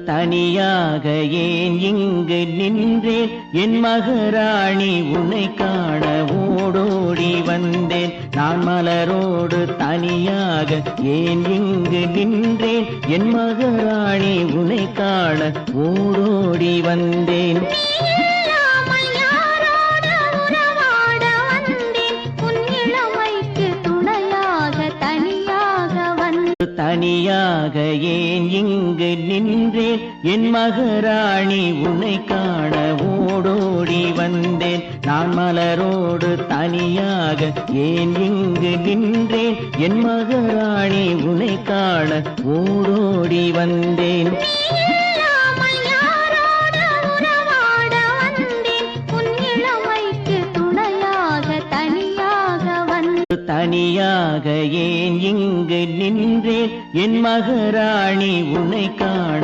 தனியாக ஏன் இங்கு நின்றேன் என் மகராணி உன்னை காண ஓடோடி வந்தேன் நான் மலரோடு தனியாக ஏன் இங்கு நின்றேன் என் மகராணி உன்னை காண ஓடோடி வந்தேன் தனியாக ஏன் இங்கு நின்றேன் என் மகராணி உன்னை காண ஓடோடி வந்தேன் நான் மலரோடு தனியாக ஏன் இங்கு நின்றேன் என் மகராணி உன்னை காண ஓடோடி வந்தேன் தனியாக ஏன் இங்கு நின்றேன் என் மகராணி உன்னை காண